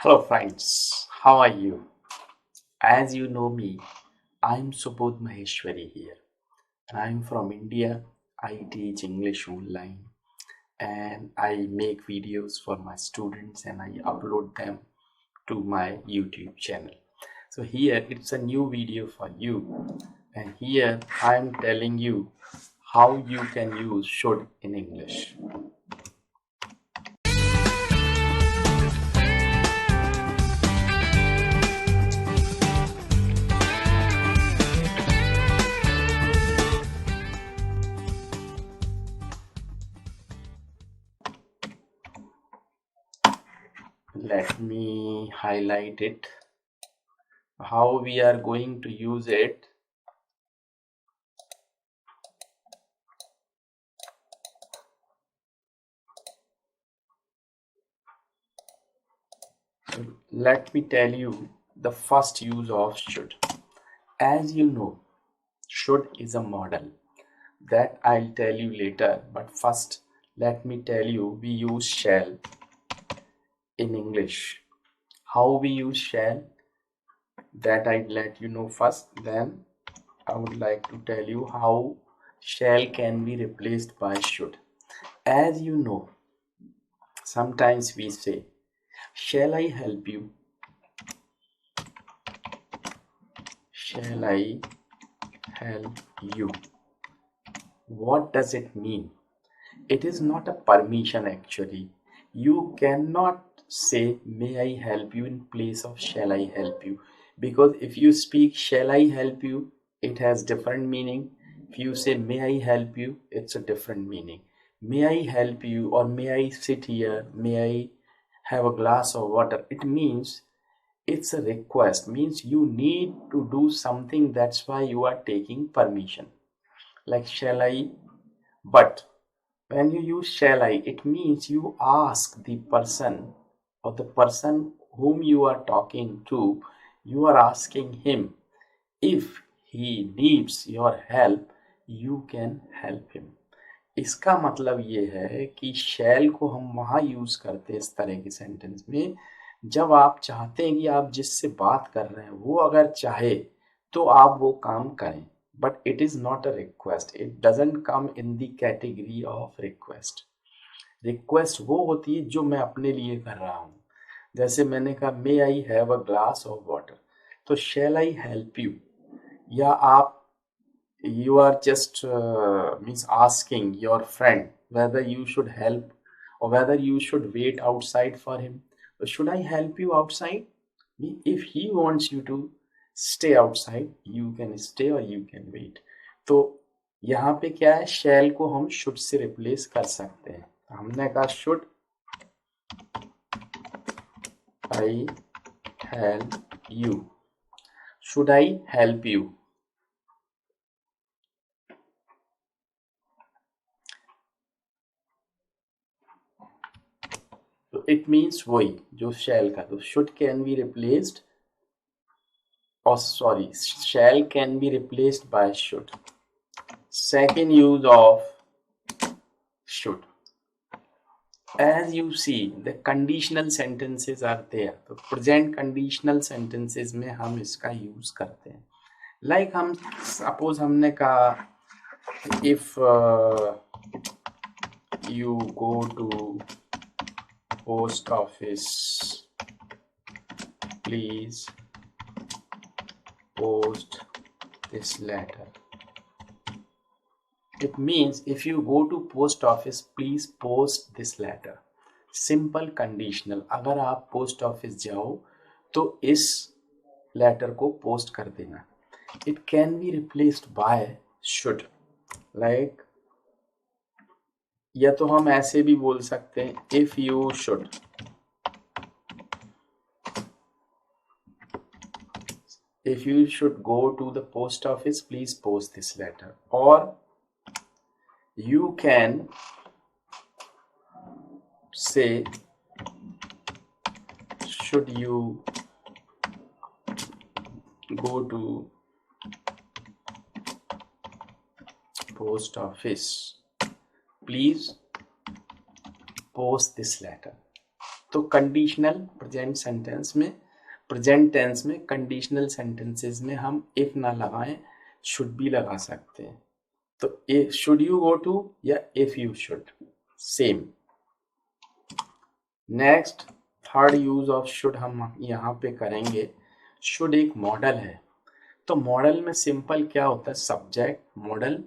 Hello friends, how are you? As you know me, I'm Subodh Maheshwari here. I'm from India. I teach English online and I make videos for my students and I upload them to my YouTube channel. So here it's a new video for you, and here I'm telling you how you can use should in English. Let me highlight it. How we are going to use it. Let me tell you the first use of should. As you know, should is a modal that I'll tell you later, but first let me tell you we use shall in English. How we use shall, that I'd let you know first, then I would like to tell you how shall can be replaced by should. As you know, sometimes we say, shall I help you? Shall I help you? What does it mean? It is not a permission actually. You cannot say, may I help you in place of shall I help you? Because if you speak shall I help you, it has different meaning. If you say may I help you, it's a different meaning. May I help you, or may I sit here, may I have a glass of water, it means it's a request, means you need to do something, that's why you are taking permission. Like shall I, but when you use shall I, it means you ask the person, or the person whom you are talking to, you are asking him if he needs your help, you can help him. इसका मतलब ये है कि shall को हम वहाँ use करते हैं इस तरह के सेंटेंस में जब आप चाहते हैं कि आप जिससे बात कर रहे हैं वो अगर चाहे तो आप वो काम करें, but it is not a request. It doesn't come in the category of request. Request वो होती है जो मैं अपने लिए कर रहा हूँ. जैसे मैंने कहा may I have a glass of water, तो shall I help you, या आप you are just means asking your friend whether you should help or whether you should wait outside for him. So should I help you outside? If he wants you to stay outside, you can stay or you can wait. तो यहाँ पे क्या है, shall को हम should से replace कर सकते हैं. हमने कहा should I help you. Should I help you? तो it means वही जो shall का, तो should can be replaced, or sorry, shall can be replaced by should. Second use of should. As you see, the conditional sentences are there. तो present conditional sentences में हम इसका use करते हैं. Like हम suppose हमने कहा if you go to post office, please post this letter. It means if you go to post office, please post this letter. Simple conditional. अगर आप post office जाओ तो इस letter को post कर देना. It can be replaced by should. Like, या तो हम ऐसे भी बोल सकते हैं if you should. If you should go to the post office, please post this letter. Or you can say, should you go to post office, please post this letter. तो conditional present tense में conditional sentences में हम if ना लगाएं, should भी लगा सकते हैं। तो शुड यू गो टू या if you should, same. Next third use of should हम यहाँ पे करेंगे। शुड एक मॉडल है, तो मॉडल में सिंपल क्या होता है, subject model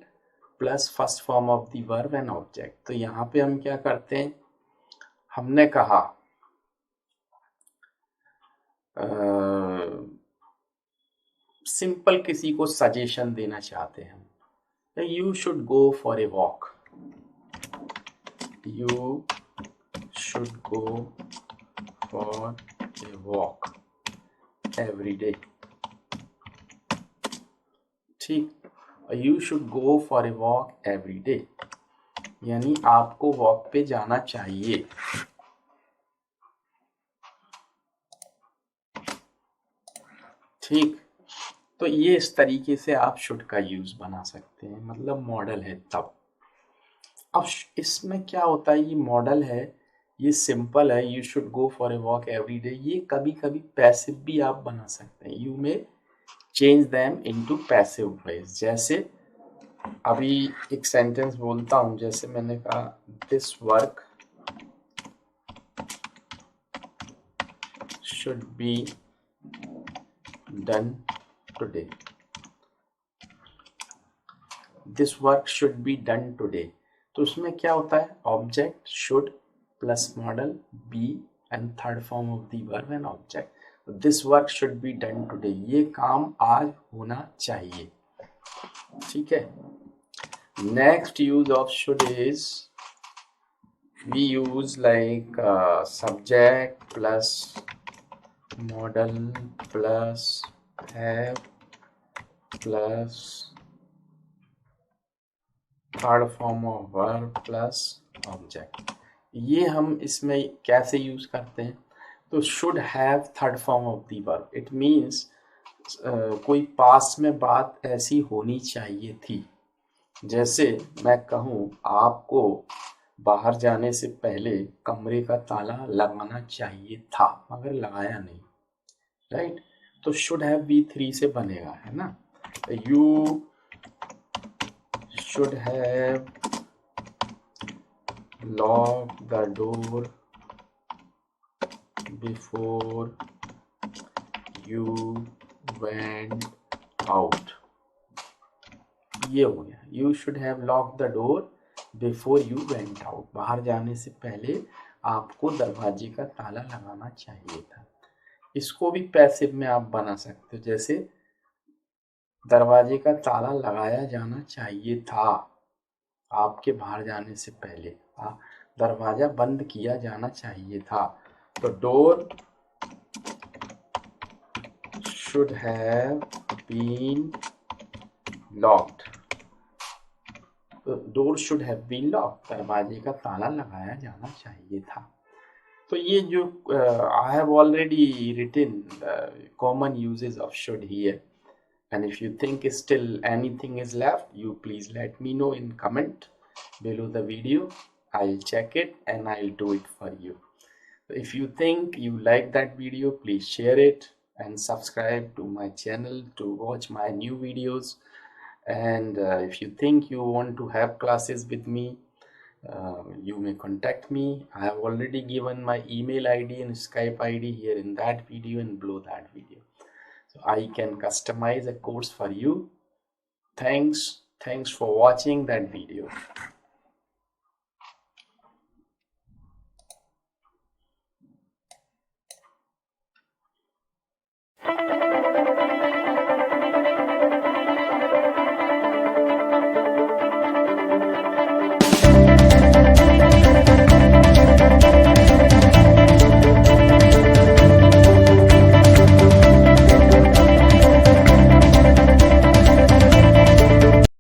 plus first form of the verb and object. तो यहाँ पे हम क्या करते हैं, हमने कहा सिंपल किसी को सजेशन देना चाहते हैं हम, you should go for a walk, you should go for a walk every day, ठीक। You should go for a walk every day यानी आपको वॉक पे जाना चाहिए। ठीक, तो ये इस तरीके से आप शुड का यूज बना सकते हैं, मतलब मॉडल है तब। अब इसमें क्या होता है, ये मॉडल है, ये सिंपल है, you should go for a walk every day, ये कभी कभी पैसिव भी आप बना सकते हैं। You may change them into passive voice. जैसे अभी एक सेंटेंस बोलता हूं, जैसे मैंने कहा this work should be done today, this work should be done today. तो उसमें क्या होता है, object should plus modal be and third form of the verb and object. This work should be done today, ये काम आज होना चाहिए, ठीक है। Next use of should is we use like subject plus modal plus have plus third form of verb plus object. ये हम इसमें कैसे यूज करते हैं, तो should have third form of the verb, it means कोई पास्ट में बात ऐसी होनी चाहिए थी। जैसे मैं कहूँ आपको बाहर जाने से पहले कमरे का ताला लगाना चाहिए था मगर लगाया नहीं, राइट। तो शुड हैव V3 से बनेगा, है ना। You should have lock the door before you went out, ये हो गया। You should have lock the door before you went out, बाहर जाने से पहले आपको दरवाजे का ताला लगाना चाहिए था। इसको भी पैसिव में आप बना सकते हो, जैसे दरवाजे का ताला लगाया जाना चाहिए था आपके बाहर जाने से पहले, दरवाजा बंद किया जाना चाहिए था। तो door should have been locked, door should have been lock, दरवाजे का ताला लगाया जाना चाहिए था। तो ये जो I have already written common uses of should here, and if you think still anything is left, you please let me know in comment below the video. I'll check it and I'll do it for you. So if you think you like that video, please share it and subscribe to my channel to watch my new videos. And if you think you want to have classes with me, you may contact me. I have already given my email ID and Skype ID here in that video and below that video, so I can customize a course for you. Thanks for watching that video.